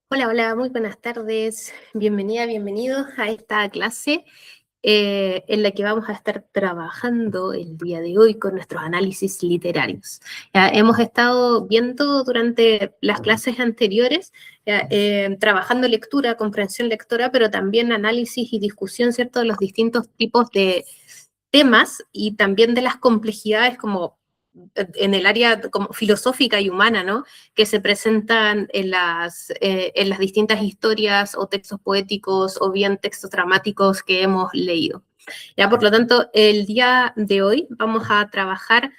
Hola, hola, muy buenas tardes. Bienvenida, bienvenidos a esta clase en la que vamos a estar trabajando el día de hoy con nuestros análisis literarios. Ya, hemos estado viendo durante las clases anteriores, ya, trabajando lectura, comprensión lectora, pero también análisis y discusión, ¿cierto?, de los distintos tipos de temas y también de las complejidades como en el área como filosófica y humana, ¿no?, que se presentan en las distintas historias o textos poéticos o bien textos dramáticos que hemos leído. Ya, por lo tanto, el día de hoy vamos a trabajar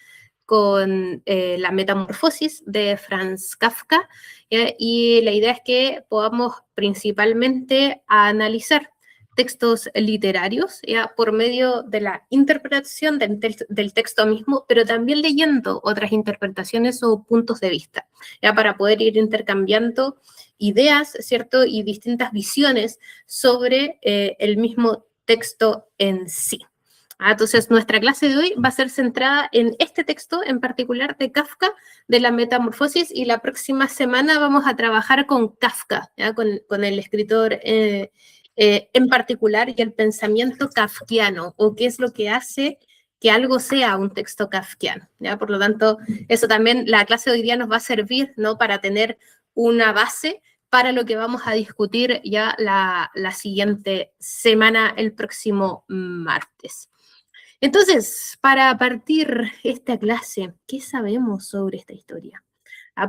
con la metamorfosis de Franz Kafka, y la idea es que podamos principalmente analizar textos literarios, ya, por medio de la interpretación del texto mismo, pero también leyendo otras interpretaciones o puntos de vista, ya, para poder ir intercambiando ideas, ¿cierto?, y distintas visiones sobre el mismo texto en sí. Entonces, nuestra clase de hoy va a ser centrada en este texto en particular de Kafka, de la metamorfosis, y la próxima semana vamos a trabajar con Kafka, ¿ya?, con el escritor en particular y el pensamiento kafkiano, o qué es lo que hace que algo sea un texto kafkiano, ¿ya? Por lo tanto, eso también, la clase de hoy día nos va a servir, ¿no?, para tener una base para lo que vamos a discutir ya la siguiente semana, el próximo martes. Entonces, para partir esta clase, ¿qué sabemos sobre esta historia?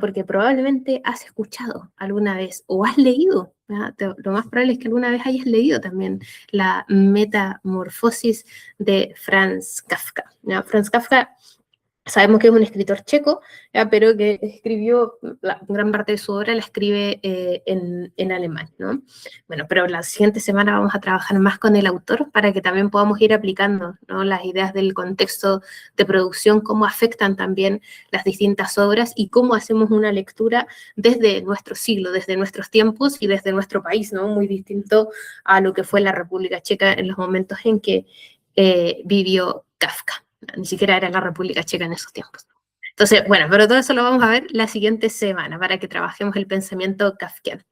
Porque probablemente has escuchado alguna vez o has leído, lo más probable es que alguna vez hayas leído también la metamorfosis de Franz Kafka, ¿ya? Franz Kafka, sabemos que es un escritor checo, ¿ya?, pero que escribió, la gran parte de su obra la escribe en alemán, ¿no? Bueno, pero la siguiente semana vamos a trabajar más con el autor para que también podamos ir aplicando, ¿no?, las ideas del contexto de producción, cómo afectan también las distintas obras y cómo hacemos una lectura desde nuestro siglo, desde nuestros tiempos y desde nuestro país, ¿no? Muy distinto a lo que fue la República Checa en los momentos en que vivió Kafka. Ni siquiera era la República Checa en esos tiempos. Entonces, bueno, pero todo eso lo vamos a ver la siguiente semana para que trabajemos el pensamiento kafkiano.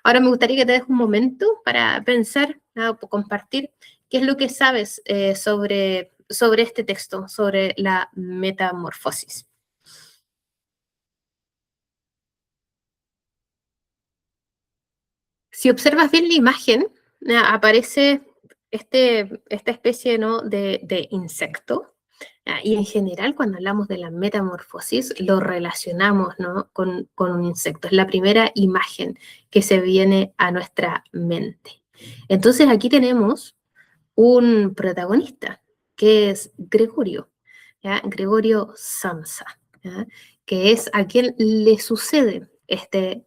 Ahora me gustaría que te des un momento para pensar, ¿no?, compartir qué es lo que sabes sobre este texto, sobre la metamorfosis. Si observas bien la imagen, aparece esta especie, ¿no?, de insecto. Y en general, cuando hablamos de la metamorfosis, lo relacionamos, ¿no?, con un insecto. Es la primera imagen que se viene a nuestra mente. Entonces aquí tenemos un protagonista, que es Gregorio, ¿ya? Gregorio Samsa, ¿ya?, que es a quien le sucede este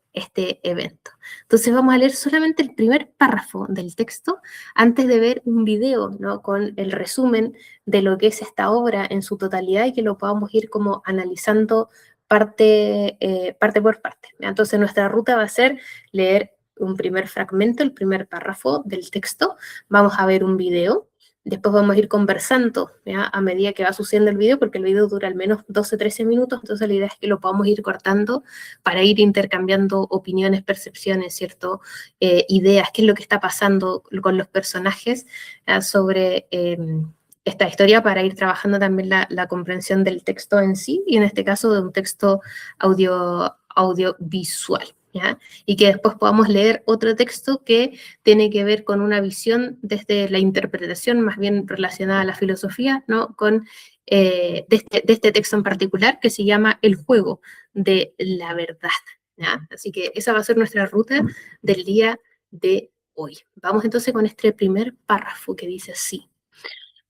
evento. Entonces vamos a leer solamente el primer párrafo del texto antes de ver un video, ¿no?, con el resumen de lo que es esta obra en su totalidad y que lo podamos ir como analizando parte por parte, ¿ya? Entonces nuestra ruta va a ser leer un primer fragmento, el primer párrafo del texto, vamos a ver un video, después vamos a ir conversando, ¿ya?, a medida que va sucediendo el video, porque el video dura al menos 12-13 minutos, entonces la idea es que lo podamos ir cortando para ir intercambiando opiniones, percepciones, ¿cierto?, ideas, qué es lo que está pasando con los personajes, sobre esta historia, para ir trabajando también la comprensión del texto en sí, y en este caso de un texto audiovisual, ¿ya? Y que después podamos leer otro texto que tiene que ver con una visión desde la interpretación, más bien relacionada a la filosofía, ¿no?, de este texto en particular, que se llama El juego de la verdad, ¿ya? Así que esa va a ser nuestra ruta del día de hoy. Vamos entonces con este primer párrafo que dice así.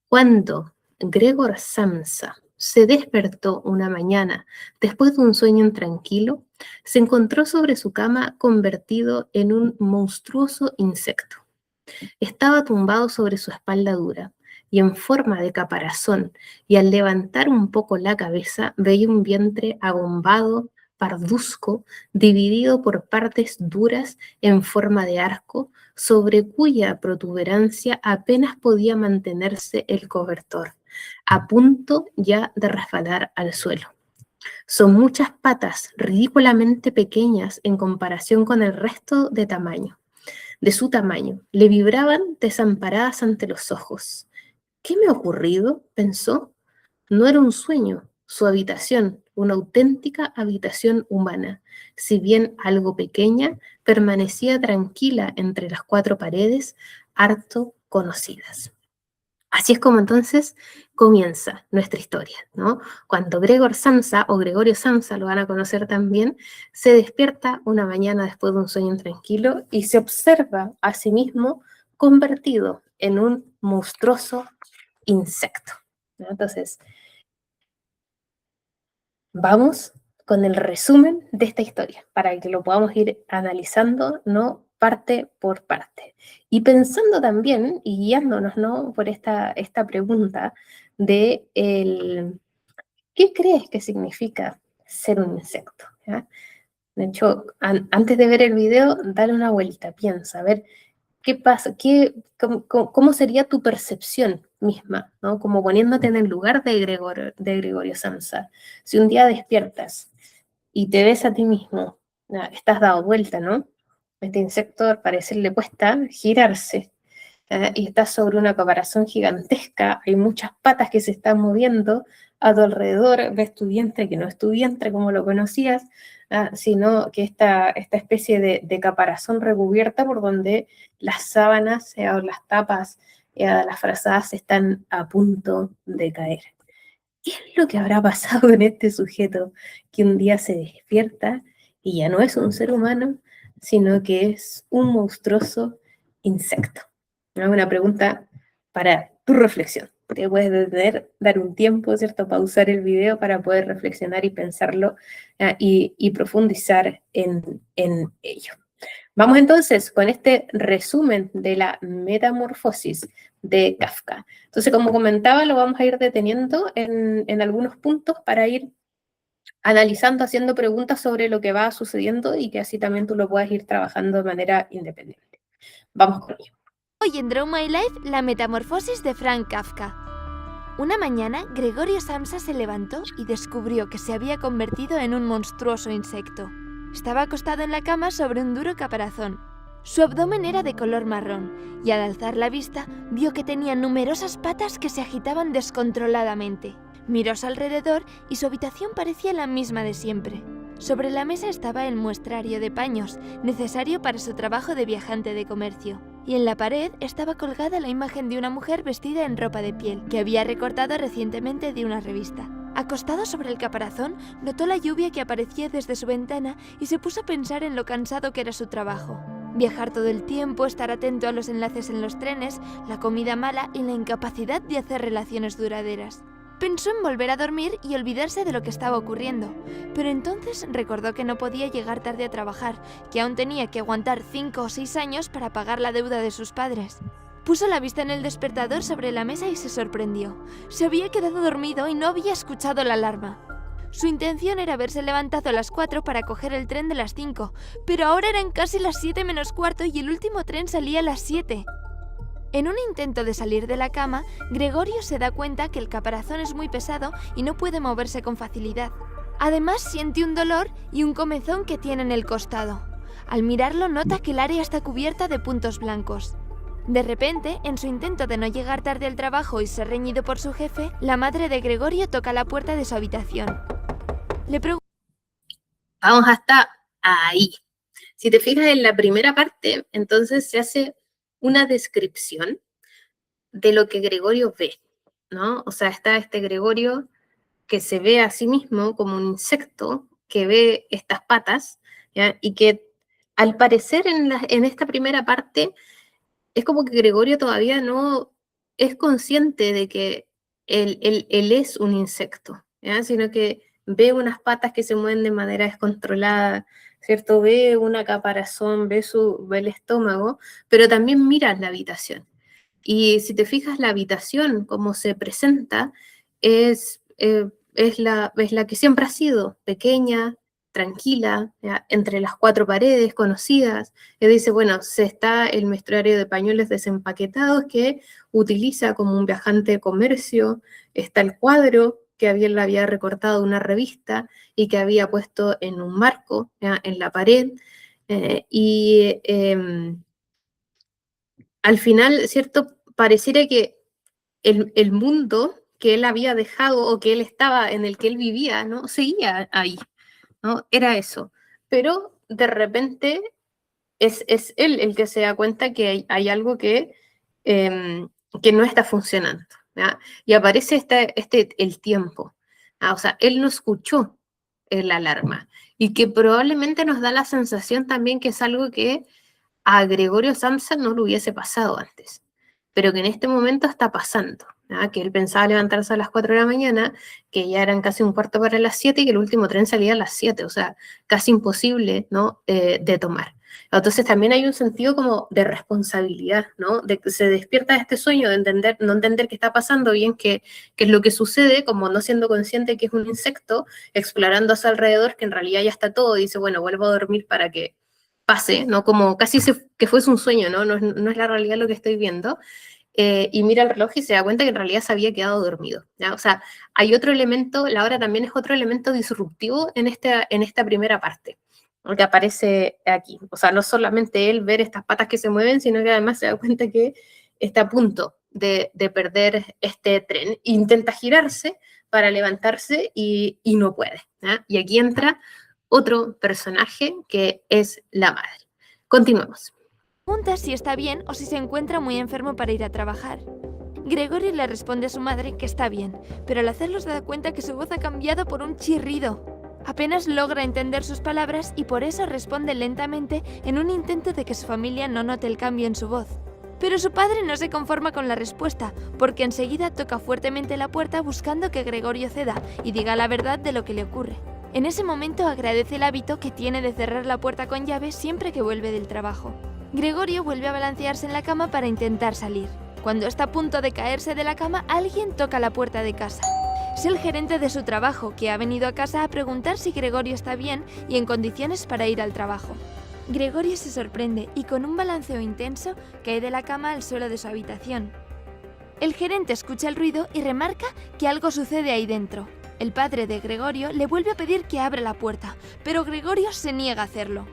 Cuando Gregor Samsa se despertó una mañana después de un sueño intranquilo, se encontró sobre su cama convertido en un monstruoso insecto. Estaba tumbado sobre su espalda dura y en forma de caparazón, y al levantar un poco la cabeza veía un vientre abombado, parduzco, dividido por partes duras en forma de arco, sobre cuya protuberancia apenas podía mantenerse el cobertor, a punto ya de resbalar al suelo. Son muchas patas ridículamente pequeñas en comparación con el resto de su tamaño. Le vibraban desamparadas ante los ojos. ¿Qué me ha ocurrido?, pensó. No era un sueño, su habitación, una auténtica habitación humana. Si bien algo pequeña, permanecía tranquila entre las cuatro paredes, harto conocidas. Así es como entonces comienza nuestra historia, ¿no? Cuando Gregor Samsa, o Gregorio Samsa, lo van a conocer también, se despierta una mañana después de un sueño intranquilo y se observa a sí mismo convertido en un monstruoso insecto, ¿no? Entonces, vamos con el resumen de esta historia para que lo podamos ir analizando, ¿no? Parte por parte. Y pensando también y guiándonos, ¿no? Por esta pregunta de ¿qué crees que significa ser un insecto? ¿Ya? De hecho, antes de ver el video, dale una vuelta, piensa, a ver qué pasa, cómo sería tu percepción misma, ¿no? Como poniéndote en el lugar de Gregorio Samsa. Si un día despiertas y te ves a ti mismo, estás dado vuelta, ¿no? Este insecto al parecer le cuesta girarse, y estás sobre una caparazón gigantesca, hay muchas patas que se están moviendo a tu alrededor, ves tu vientre, que no es tu vientre como lo conocías, sino que esta especie de caparazón recubierta por donde las sábanas o las tapas, las frazadas están a punto de caer. ¿Qué es lo que habrá pasado con este sujeto que un día se despierta y ya no es un ser humano, sino que es un monstruoso insecto? ¿No? Una pregunta para tu reflexión. Te puedes detener, dar un tiempo, ¿cierto? Pausar el video para poder reflexionar y pensarlo, y profundizar en ello. Vamos entonces con este resumen de la metamorfosis de Kafka. Entonces, como comentaba, lo vamos a ir deteniendo en algunos puntos para ir analizando, haciendo preguntas sobre lo que va sucediendo y que así también tú lo puedas ir trabajando de manera independiente. Vamos con ello. Hoy en Draw My Life, la metamorfosis de Frank Kafka. Una mañana, Gregorio Samsa se levantó y descubrió que se había convertido en un monstruoso insecto. Estaba acostado en la cama sobre un duro caparazón. Su abdomen era de color marrón y al alzar la vista vio que tenía numerosas patas que se agitaban descontroladamente. Miró a su alrededor y su habitación parecía la misma de siempre. Sobre la mesa estaba el muestrario de paños, necesario para su trabajo de viajante de comercio. Y en la pared estaba colgada la imagen de una mujer vestida en ropa de piel, que había recortado recientemente de una revista. Acostado sobre el caparazón, notó la lluvia que aparecía desde su ventana y se puso a pensar en lo cansado que era su trabajo. Viajar todo el tiempo, estar atento a los enlaces en los trenes, la comida mala y la incapacidad de hacer relaciones duraderas. Pensó en volver a dormir y olvidarse de lo que estaba ocurriendo, pero entonces recordó que no podía llegar tarde a trabajar, que aún tenía que aguantar 5 o 6 años para pagar la deuda de sus padres. Puso la vista en el despertador sobre la mesa y se sorprendió. Se había quedado dormido y no había escuchado la alarma. Su intención era haberse levantado a las 4 para coger el tren de las 5, pero ahora eran casi las 7 menos cuarto y el último tren salía a las 7. En un intento de salir de la cama, Gregorio se da cuenta que el caparazón es muy pesado y no puede moverse con facilidad. Además, siente un dolor y un comezón que tiene en el costado. Al mirarlo, nota que el área está cubierta de puntos blancos. De repente, en su intento de no llegar tarde al trabajo y ser reñido por su jefe, la madre de Gregorio toca la puerta de su habitación. Le pregunta... Vamos hasta ahí. Si te fijas en la primera parte, entonces se hace una descripción de lo que Gregorio ve, ¿no? O sea, está este Gregorio que se ve a sí mismo como un insecto, que ve estas patas, ¿ya? Y que al parecer en esta primera parte es como que Gregorio todavía no es consciente de que él es un insecto, ¿ya? Sino que ve unas patas que se mueven de manera descontrolada, ¿cierto? Ve una caparazón, ve el estómago, pero también mira la habitación. Y si te fijas, la habitación, como se presenta, es la que siempre ha sido, pequeña, tranquila, ¿ya? Entre las cuatro paredes conocidas. Y dice, bueno, se está el muestrario de pañuelos desempaquetados que utiliza como un viajante de comercio, está el cuadro que él había recortado de una revista y que había puesto en un marco, ¿ya?, en la pared, y al final, ¿cierto?, pareciera que el mundo que él había dejado o que él estaba, en el que él vivía, ¿no?, seguía ahí, ¿no? Era eso. Pero de repente es él el que se da cuenta que hay algo que no está funcionando, ¿ya? Y aparece el tiempo. O sea, él no escuchó la alarma y que probablemente nos da la sensación también que es algo que a Gregorio Samsa no le hubiese pasado antes, pero que en este momento está pasando, ¿ya? Que él pensaba levantarse a las 4 de la mañana, que ya eran casi un cuarto para las 7 y que el último tren salía a las 7, o sea, casi imposible, ¿no?, de tomar. Entonces también hay un sentido como de responsabilidad, ¿no? De que se despierta de este sueño de entender, no entender qué está pasando bien, qué es lo que sucede, como no siendo consciente que es un insecto, explorando a su alrededor, que en realidad ya está todo, y dice, bueno, vuelvo a dormir para que pase, ¿no? Como casi que fuese un sueño, ¿no? No es la realidad lo que estoy viendo. Y mira el reloj y se da cuenta que en realidad se había quedado dormido, ¿ya? O sea, hay otro elemento, la hora también es otro elemento disruptivo en esta primera parte, que aparece aquí. O sea, no solamente él ver estas patas que se mueven, sino que además se da cuenta que está a punto de perder este tren. Intenta girarse para levantarse y no puede, ¿ya? Y aquí entra otro personaje que es la madre. Continuemos. Pregunta si está bien o si se encuentra muy enfermo para ir a trabajar. Gregorio le responde a su madre que está bien, pero al hacerlo se da cuenta que su voz ha cambiado por un chirrido. Apenas logra entender sus palabras y por eso responde lentamente en un intento de que su familia no note el cambio en su voz. Pero su padre no se conforma con la respuesta, porque enseguida toca fuertemente la puerta buscando que Gregorio ceda y diga la verdad de lo que le ocurre. En ese momento agradece el hábito que tiene de cerrar la puerta con llave siempre que vuelve del trabajo. Gregorio vuelve a balancearse en la cama para intentar salir. Cuando está a punto de caerse de la cama, alguien toca la puerta de casa. Es el gerente de su trabajo, que ha venido a casa a preguntar si Gregorio está bien y en condiciones para ir al trabajo. Gregorio se sorprende y con un balanceo intenso cae de la cama al suelo de su habitación. El gerente escucha el ruido y remarca que algo sucede ahí dentro. El padre de Gregorio le vuelve a pedir que abra la puerta, pero Gregorio se niega a hacerlo.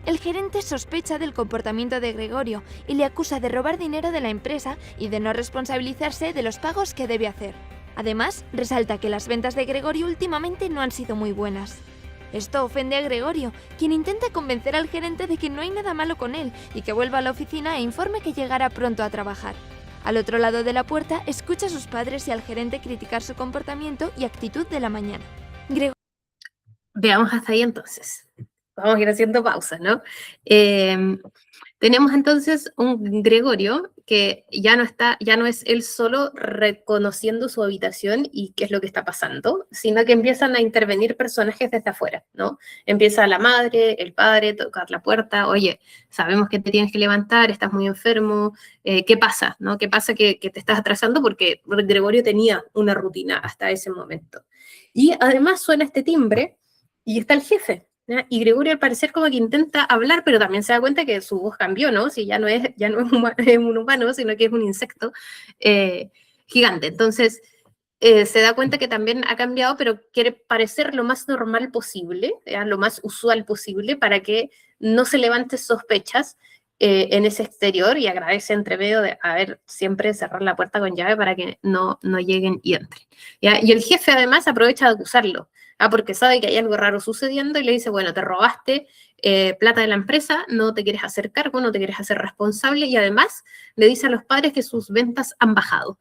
El gerente sospecha del comportamiento de Gregorio y le acusa de robar dinero de la empresa y de no responsabilizarse de los pagos que debe hacer. Además, resalta que las ventas de Gregorio últimamente no han sido muy buenas. Esto ofende a Gregorio, quien intenta convencer al gerente de que no hay nada malo con él y que vuelva a la oficina e informe que llegará pronto a trabajar. Al otro lado de la puerta, escucha a sus padres y al gerente criticar su comportamiento y actitud de la mañana. Veamos hasta ahí entonces. Vamos a ir haciendo pausas, ¿no? Tenemos entonces un Gregorio que ya no es él solo reconociendo su habitación y qué es lo que está pasando, sino que empiezan a intervenir personajes desde afuera, ¿no? Empieza la madre, el padre, tocar la puerta, oye, sabemos que te tienes que levantar, estás muy enfermo, ¿qué pasa? ¿No? ¿Qué pasa que te estás atrasando? Porque Gregorio tenía una rutina hasta ese momento. Y además suena este timbre y está el jefe, ¿ya? Y Gregorio al parecer como que intenta hablar, pero también se da cuenta que su voz cambió, ¿no? Si ya no es, es un humano, sino que es un insecto gigante. Entonces se da cuenta que también ha cambiado, pero quiere parecer lo más normal posible, ¿ya?, lo más usual posible, para que no se levanten sospechas en ese exterior, y agradece entre medio de, a ver, siempre cerrar la puerta con llave para que no lleguen y entren, ¿ya? Y el jefe además aprovecha de acusarlo, porque sabe que hay algo raro sucediendo y le dice, bueno, te robaste plata de la empresa, no te quieres hacer cargo, no te quieres hacer responsable, y además le dice a los padres que sus ventas han bajado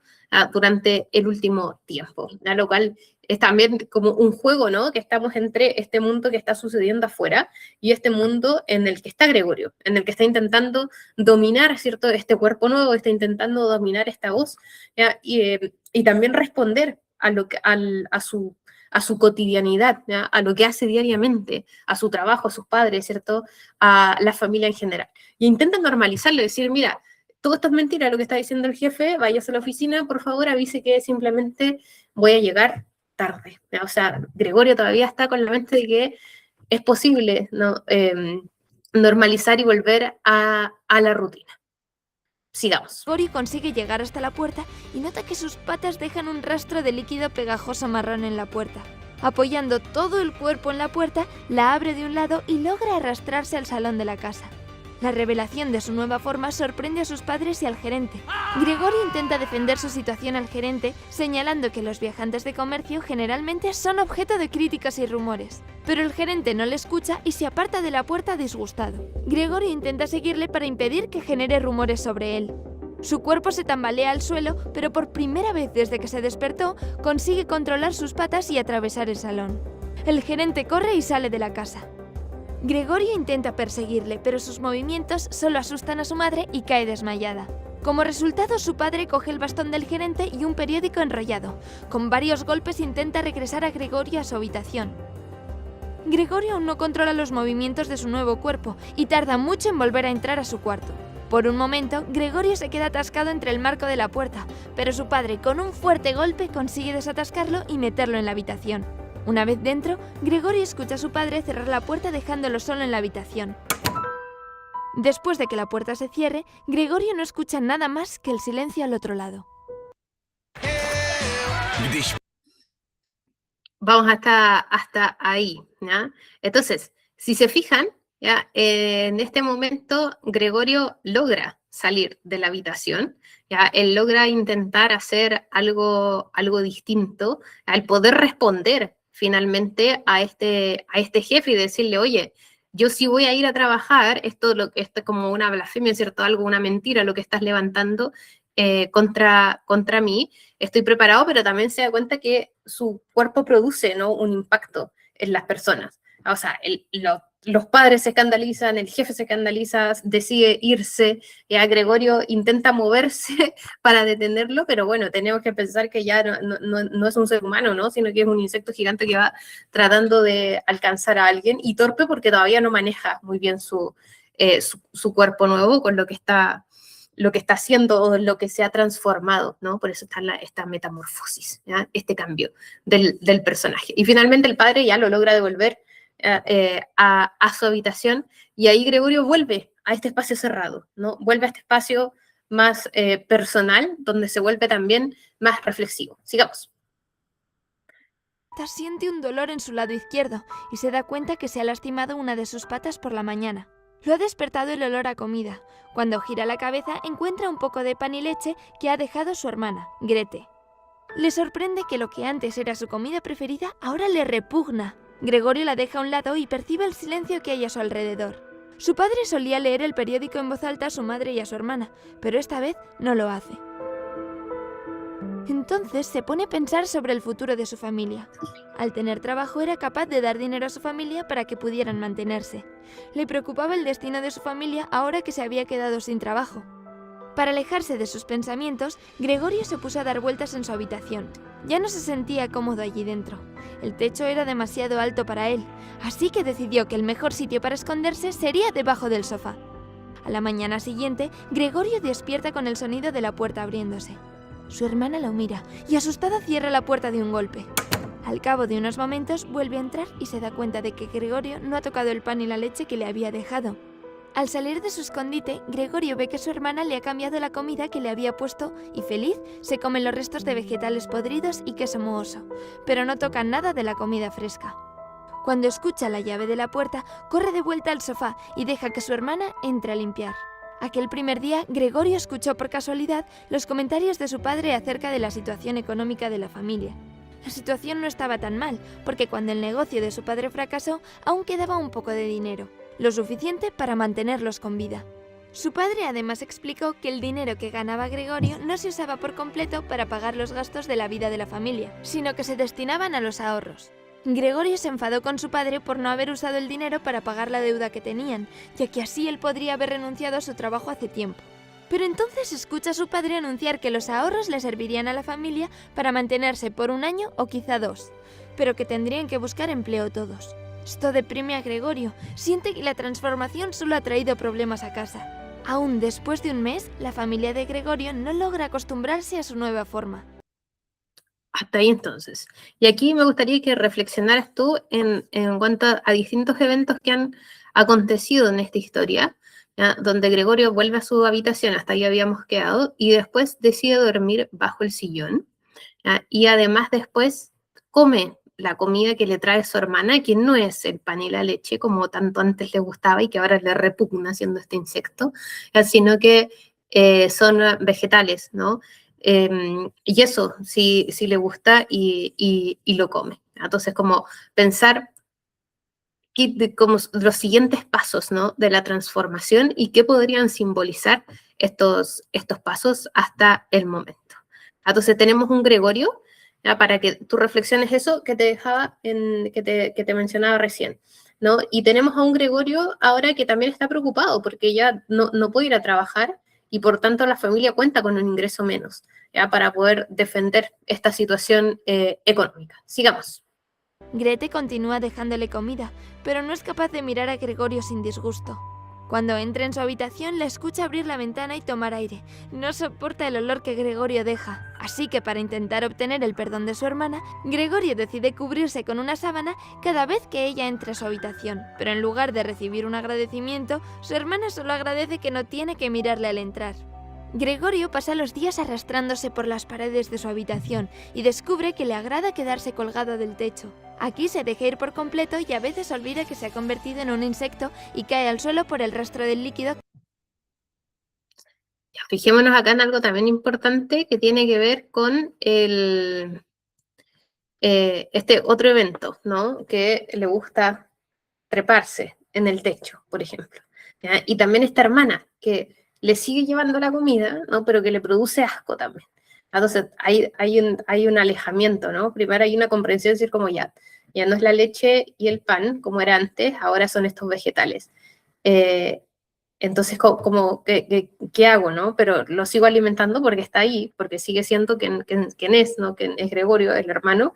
durante el último tiempo, ¿ya? Lo cual es también como un juego, ¿no? Que estamos entre este mundo que está sucediendo afuera y este mundo en el que está Gregorio, en el que está intentando dominar, ¿cierto?, este cuerpo nuevo, está intentando dominar esta voz, ¿ya? Y también responder a su cotidianidad, ¿ya?, a lo que hace diariamente, a su trabajo, a sus padres, ¿cierto?, a la familia en general. Y intenta normalizarlo, decir, mira, todo esto es mentira lo que está diciendo el jefe, váyase a la oficina, por favor, avise que simplemente voy a llegar tarde, ¿ya? O sea, Gregorio todavía está con la mente de que es posible, ¿no?, normalizar y volver a la rutina. Sigamos. Gregorio consigue llegar hasta la puerta y nota que sus patas dejan un rastro de líquido pegajoso marrón en la puerta. Apoyando todo el cuerpo en la puerta, la abre de un lado y logra arrastrarse al salón de la casa. La revelación de su nueva forma sorprende a sus padres y al gerente. Gregorio intenta defender su situación al gerente, señalando que los viajantes de comercio generalmente son objeto de críticas y rumores. Pero el gerente no le escucha y se aparta de la puerta disgustado. Gregorio intenta seguirle para impedir que genere rumores sobre él. Su cuerpo se tambalea al suelo, pero por primera vez desde que se despertó, consigue controlar sus patas y atravesar el salón. El gerente corre y sale de la casa. Gregorio intenta perseguirle, pero sus movimientos solo asustan a su madre y cae desmayada. Como resultado, su padre coge el bastón del gerente y un periódico enrollado. Con varios golpes intenta regresar a Gregorio a su habitación. Gregorio aún no controla los movimientos de su nuevo cuerpo y tarda mucho en volver a entrar a su cuarto. Por un momento, Gregorio se queda atascado entre el marco de la puerta, pero su padre, con un fuerte golpe, consigue desatascarlo y meterlo en la habitación. Una vez dentro, Gregorio escucha a su padre cerrar la puerta dejándolo solo en la habitación. Después de que la puerta se cierre, Gregorio no escucha nada más que el silencio al otro lado. Vamos hasta ahí, ¿ya? Entonces, si se fijan, ¿ya? En este momento Gregorio logra salir de la habitación, ¿ya? Él logra intentar hacer algo distinto, al poder responder finalmente a este jefe y decirle, oye, yo sí voy a ir a trabajar, esto es como una blasfemia, ¿cierto? Algo, una mentira lo que estás levantando contra mí. Estoy preparado, pero también se da cuenta que su cuerpo produce, ¿no?, un impacto en las personas. O sea, los padres se escandalizan, el jefe se escandaliza, decide irse, ya Gregorio intenta moverse para detenerlo, pero bueno, tenemos que pensar que ya no es un ser humano, ¿no?, sino que es un insecto gigante que va tratando de alcanzar a alguien, y torpe porque todavía no maneja muy bien su cuerpo nuevo con lo que está haciendo o lo que se ha transformado, ¿no? Por eso está esta metamorfosis, ¿ya? Este cambio del personaje. Y finalmente el padre ya lo logra devolver a su habitación, y ahí Gregorio vuelve a este espacio cerrado, ¿no? Vuelve a este espacio más personal, donde se vuelve también más reflexivo. Sigamos. Siente un dolor en su lado izquierdo y se da cuenta que se ha lastimado una de sus patas por la mañana. Lo ha despertado el olor a comida. Cuando gira la cabeza, encuentra un poco de pan y leche que ha dejado su hermana, Grete. Le sorprende que lo que antes era su comida preferida ahora le repugna. Gregorio la deja a un lado y percibe el silencio que hay a su alrededor. Su padre solía leer el periódico en voz alta a su madre y a su hermana, pero esta vez no lo hace. Entonces se pone a pensar sobre el futuro de su familia. Al tener trabajo era capaz de dar dinero a su familia para que pudieran mantenerse. Le preocupaba el destino de su familia ahora que se había quedado sin trabajo. Para alejarse de sus pensamientos, Gregorio se puso a dar vueltas en su habitación. Ya no se sentía cómodo allí dentro. El techo era demasiado alto para él, así que decidió que el mejor sitio para esconderse sería debajo del sofá. A la mañana siguiente, Gregorio despierta con el sonido de la puerta abriéndose. Su hermana lo mira y asustada cierra la puerta de un golpe. Al cabo de unos momentos vuelve a entrar y se da cuenta de que Gregorio no ha tocado el pan y la leche que le había dejado. Al salir de su escondite, Gregorio ve que su hermana le ha cambiado la comida que le había puesto y feliz se come los restos de vegetales podridos y queso mohoso, pero no toca nada de la comida fresca. Cuando escucha la llave de la puerta, corre de vuelta al sofá y deja que su hermana entre a limpiar. Aquel primer día, Gregorio escuchó por casualidad los comentarios de su padre acerca de la situación económica de la familia. La situación no estaba tan mal, porque cuando el negocio de su padre fracasó, aún quedaba un poco de dinero, lo suficiente para mantenerlos con vida. Su padre además explicó que el dinero que ganaba Gregorio no se usaba por completo para pagar los gastos de la vida de la familia, sino que se destinaban a los ahorros. Gregorio se enfadó con su padre por no haber usado el dinero para pagar la deuda que tenían, ya que así él podría haber renunciado a su trabajo hace tiempo. Pero entonces escucha a su padre anunciar que los ahorros le servirían a la familia para mantenerse por 1 año o quizá 2, pero que tendrían que buscar empleo todos. Esto deprime a Gregorio, siente que la transformación solo ha traído problemas a casa. Aún después de 1 mes, la familia de Gregorio no logra acostumbrarse a su nueva forma. Hasta ahí entonces. Y aquí me gustaría que reflexionaras tú en cuanto a distintos eventos que han acontecido en esta historia, ¿ya? Donde Gregorio vuelve a su habitación, hasta ahí habíamos quedado, y después decide dormir bajo el sillón, ¿ya? Y además después come la comida que le trae su hermana, que no es el pan y la leche, como tanto antes le gustaba y que ahora le repugna siendo este insecto, ¿ya? Sino que son vegetales, ¿no? Y eso sí, sí le gusta y lo come. Entonces, como pensar como los siguientes pasos, ¿no? De la transformación y qué podrían simbolizar estos pasos hasta el momento. Entonces tenemos un Gregorio, ¿ya? Para que tú reflexiones eso que te dejaba, que te mencionaba recién, ¿no? Y tenemos a un Gregorio ahora que también está preocupado porque ya no puede ir a trabajar y por tanto la familia cuenta con un ingreso menos, ¿ya? Para poder defender esta situación económica. Sigamos. Grete continúa dejándole comida, pero no es capaz de mirar a Gregorio sin disgusto. Cuando entra en su habitación, la escucha abrir la ventana y tomar aire. No soporta el olor que Gregorio deja, así que para intentar obtener el perdón de su hermana, Gregorio decide cubrirse con una sábana cada vez que ella entre a su habitación. Pero en lugar de recibir un agradecimiento, su hermana solo agradece que no tiene que mirarle al entrar. Gregorio pasa los días arrastrándose por las paredes de su habitación y descubre que le agrada quedarse colgado del techo. Aquí se deja ir por completo y a veces olvida que se ha convertido en un insecto y cae al suelo por el rastro del líquido. Fijémonos acá en algo también importante que tiene que ver con este otro evento, ¿no? Que le gusta treparse en el techo, por ejemplo, ¿ya? Y también esta hermana que le sigue llevando la comida, ¿no? Pero que le produce asco también. Entonces hay un alejamiento, ¿no? Primero hay una comprensión, es decir, como ya no es la leche y el pan como era antes, ahora son estos vegetales. Entonces, ¿qué hago, no? Pero lo sigo alimentando porque está ahí, porque sigue siendo quien es, ¿no? Quien es Gregorio, el hermano,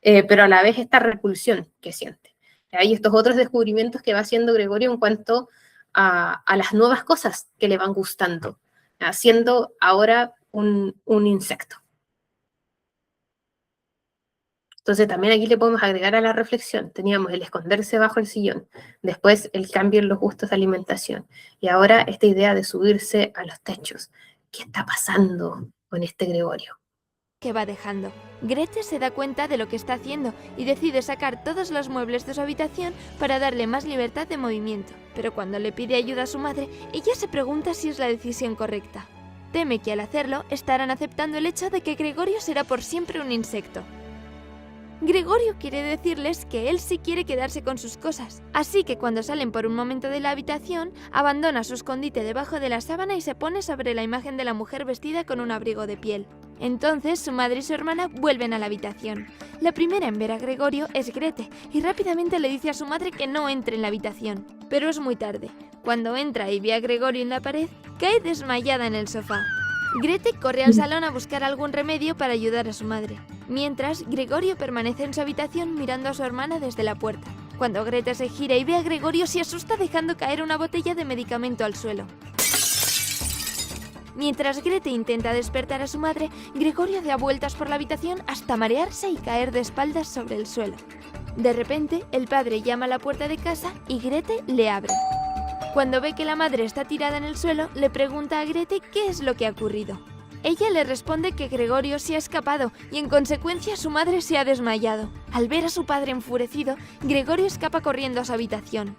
pero a la vez esta repulsión que siente. Hay estos otros descubrimientos que va haciendo Gregorio en cuanto a las nuevas cosas que le van gustando, siendo ahora un insecto. Entonces también aquí le podemos agregar a la reflexión. Teníamos el esconderse bajo el sillón, después el cambio en los gustos de alimentación y ahora esta idea de subirse a los techos. ¿Qué está pasando con este Gregorio? Que va dejando. Grete se da cuenta de lo que está haciendo y decide sacar todos los muebles de su habitación para darle más libertad de movimiento. Pero cuando le pide ayuda a su madre, ella se pregunta si es la decisión correcta. Teme que al hacerlo estarán aceptando el hecho de que Gregorio será por siempre un insecto. Gregorio quiere decirles que él sí quiere quedarse con sus cosas, así que cuando salen por un momento de la habitación, abandona su escondite debajo de la sábana y se pone sobre la imagen de la mujer vestida con un abrigo de piel. Entonces su madre y su hermana vuelven a la habitación. La primera en ver a Gregorio es Grete y rápidamente le dice a su madre que no entre en la habitación. Pero es muy tarde. Cuando entra y ve a Gregorio en la pared, cae desmayada en el sofá. Grete corre al salón a buscar algún remedio para ayudar a su madre. Mientras, Gregorio permanece en su habitación mirando a su hermana desde la puerta. Cuando Grete se gira y ve a Gregorio, se asusta dejando caer una botella de medicamento al suelo. Mientras Grete intenta despertar a su madre, Gregorio da vueltas por la habitación hasta marearse y caer de espaldas sobre el suelo. De repente, el padre llama a la puerta de casa y Grete le abre. Cuando ve que la madre está tirada en el suelo, le pregunta a Grete qué es lo que ha ocurrido. Ella le responde que Gregorio se ha escapado y en consecuencia su madre se ha desmayado. Al ver a su padre enfurecido, Gregorio escapa corriendo a su habitación.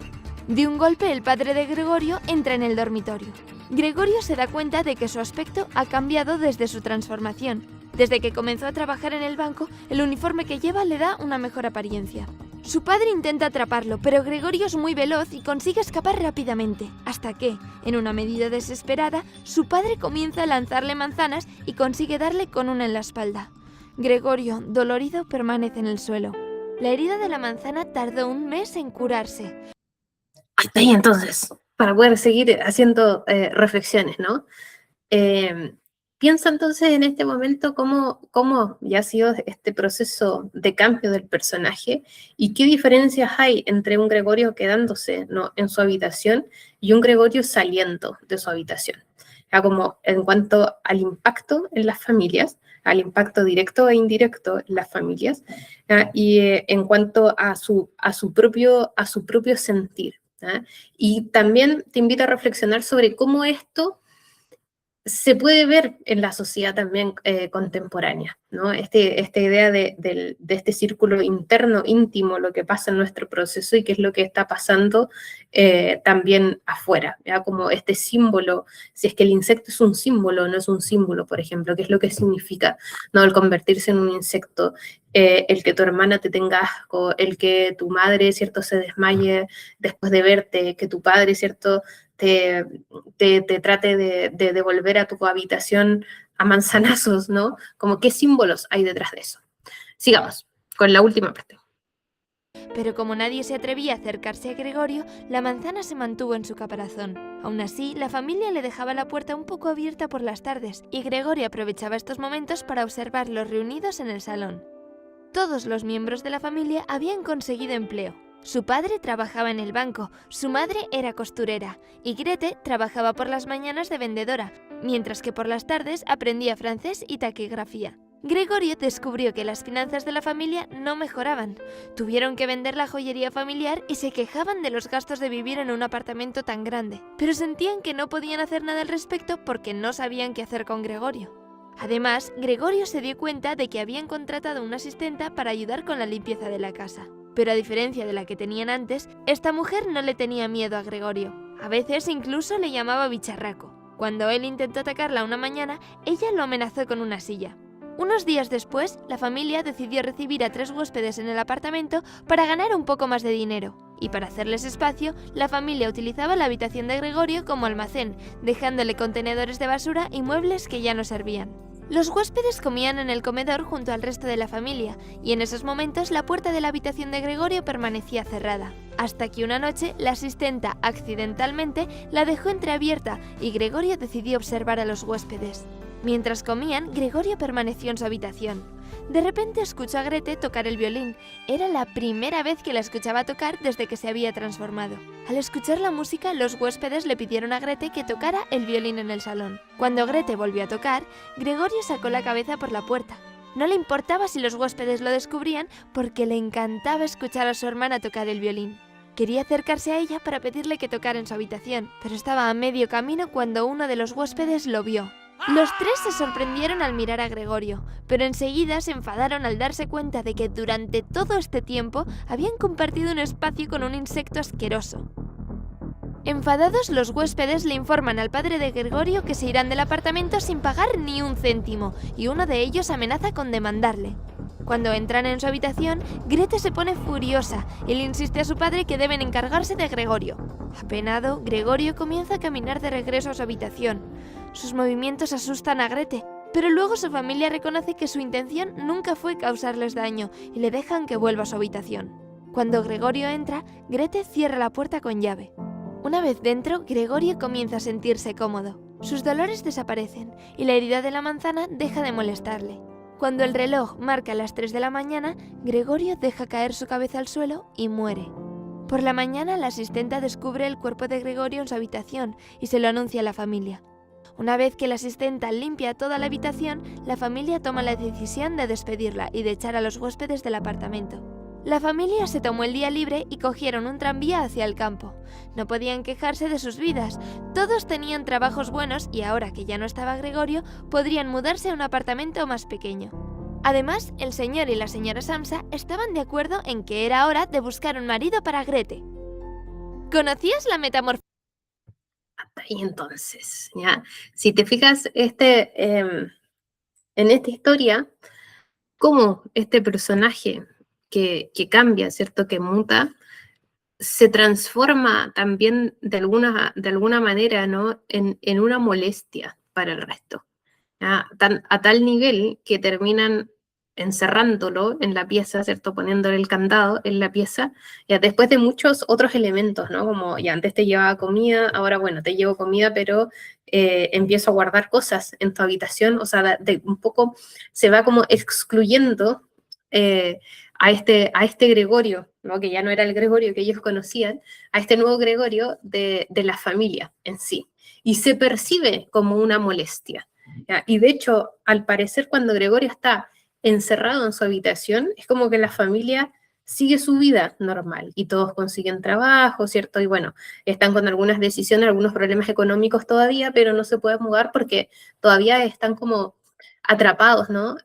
De un golpe, el padre de Gregorio entra en el dormitorio. Gregorio se da cuenta de que su aspecto ha cambiado desde su transformación. Desde que comenzó a trabajar en el banco, el uniforme que lleva le da una mejor apariencia. Su padre intenta atraparlo, pero Gregorio es muy veloz y consigue escapar rápidamente, hasta que, en una medida desesperada, su padre comienza a lanzarle manzanas y consigue darle con una en la espalda. Gregorio, dolorido, permanece en el suelo. La herida de la manzana tardó un mes en curarse. Hasta ahí entonces, para poder seguir haciendo reflexiones, ¿no? Piensa entonces en este momento cómo ya ha sido este proceso de cambio del personaje y qué diferencias hay entre un Gregorio quedándose, ¿no?, en su habitación y un Gregorio saliendo de su habitación. Ya como en cuanto al impacto en las familias, al impacto directo e indirecto en las familias, y en cuanto a su propio sentir. ¿ya? Y también te invito a reflexionar sobre cómo esto se puede ver en la sociedad también contemporánea, ¿no? Esta idea de este círculo interno, íntimo, lo que pasa en nuestro proceso y qué es lo que está pasando también afuera, ¿ya? Como este símbolo, si es que el insecto es un símbolo o no es un símbolo, por ejemplo, qué es lo que significa, ¿no? El convertirse en un insecto, el que tu hermana te tenga asco, el que tu madre, ¿cierto?, se desmaye después de verte, que tu padre, ¿cierto?, te trate de devolver a tu habitación a manzanazos, ¿no? Como qué símbolos hay detrás de eso. Sigamos con la última parte. Pero como nadie se atrevía a acercarse a Gregorio, la manzana se mantuvo en su caparazón. Aún así, la familia le dejaba la puerta un poco abierta por las tardes, y Gregorio aprovechaba estos momentos para observarlos reunidos en el salón. Todos los miembros de la familia habían conseguido empleo. Su padre trabajaba en el banco, su madre era costurera y Grete trabajaba por las mañanas de vendedora, mientras que por las tardes aprendía francés y taquigrafía. Gregorio descubrió que las finanzas de la familia no mejoraban. Tuvieron que vender la joyería familiar y se quejaban de los gastos de vivir en un apartamento tan grande, pero sentían que no podían hacer nada al respecto porque no sabían qué hacer con Gregorio. Además, Gregorio se dio cuenta de que habían contratado una asistenta para ayudar con la limpieza de la casa. Pero a diferencia de la que tenían antes, esta mujer no le tenía miedo a Gregorio. A veces incluso le llamaba bicharraco. Cuando él intentó atacarla una mañana, ella lo amenazó con una silla. Unos días después, la familia decidió recibir a 3 huéspedes en el apartamento para ganar un poco más de dinero. Y para hacerles espacio, la familia utilizaba la habitación de Gregorio como almacén, dejándole contenedores de basura y muebles que ya no servían. Los huéspedes comían en el comedor junto al resto de la familia, y en esos momentos la puerta de la habitación de Gregorio permanecía cerrada. Hasta que una noche la asistenta accidentalmente la dejó entreabierta y Gregorio decidió observar a los huéspedes. Mientras comían, Gregorio permaneció en su habitación. De repente escuchó a Grete tocar el violín. Era la primera vez que la escuchaba tocar desde que se había transformado. Al escuchar la música, los huéspedes le pidieron a Grete que tocara el violín en el salón. Cuando Grete volvió a tocar, Gregorio sacó la cabeza por la puerta. No le importaba si los huéspedes lo descubrían porque le encantaba escuchar a su hermana tocar el violín. Quería acercarse a ella para pedirle que tocara en su habitación, pero estaba a medio camino cuando uno de los huéspedes lo vio. Los 3 se sorprendieron al mirar a Gregorio, pero enseguida se enfadaron al darse cuenta de que durante todo este tiempo habían compartido un espacio con un insecto asqueroso. Enfadados, los huéspedes le informan al padre de Gregorio que se irán del apartamento sin pagar ni un céntimo, y uno de ellos amenaza con demandarle. Cuando entran en su habitación, Grete se pone furiosa y le insiste a su padre que deben encargarse de Gregorio. Apenado, Gregorio comienza a caminar de regreso a su habitación. Sus movimientos asustan a Grete, pero luego su familia reconoce que su intención nunca fue causarles daño y le dejan que vuelva a su habitación. Cuando Gregorio entra, Grete cierra la puerta con llave. Una vez dentro, Gregorio comienza a sentirse cómodo. Sus dolores desaparecen y la herida de la manzana deja de molestarle. Cuando el reloj marca las 3 de la mañana, Gregorio deja caer su cabeza al suelo y muere. Por la mañana, la asistenta descubre el cuerpo de Gregorio en su habitación y se lo anuncia a la familia. Una vez que la asistenta limpia toda la habitación, la familia toma la decisión de despedirla y de echar a los huéspedes del apartamento. La familia se tomó el día libre y cogieron un tranvía hacia el campo. No podían quejarse de sus vidas. Todos tenían trabajos buenos y ahora que ya no estaba Gregorio, podrían mudarse a un apartamento más pequeño. Además, el señor y la señora Samsa estaban de acuerdo en que era hora de buscar un marido para Grete. ¿Conocías la metamorfosis? Y entonces, ¿ya? Si te fijas, en esta historia, cómo este personaje que cambia, ¿cierto?, que muta, se transforma también de alguna manera, ¿no?, en una molestia para el resto, ¿ya? A tal nivel que terminan encerrándolo en la pieza, ¿cierto?, poniéndole el candado en la pieza, ya después de muchos otros elementos, ¿no?, como ya antes te llevaba comida, ahora bueno, te llevo comida, pero empiezo a guardar cosas en tu habitación, o sea, un poco se va como excluyendo a este Gregorio, ¿no?, que ya no era el Gregorio que ellos conocían, a este nuevo Gregorio de la familia en sí, y se percibe como una molestia, ¿ya? Y de hecho, al parecer, cuando Gregorio está encerrado en su habitación, es como que la familia sigue su vida normal y todos consiguen trabajo, ¿cierto? Y bueno, están con algunas decisiones, algunos problemas económicos todavía, pero no se pueden mudar porque todavía están como atrapados, ¿no?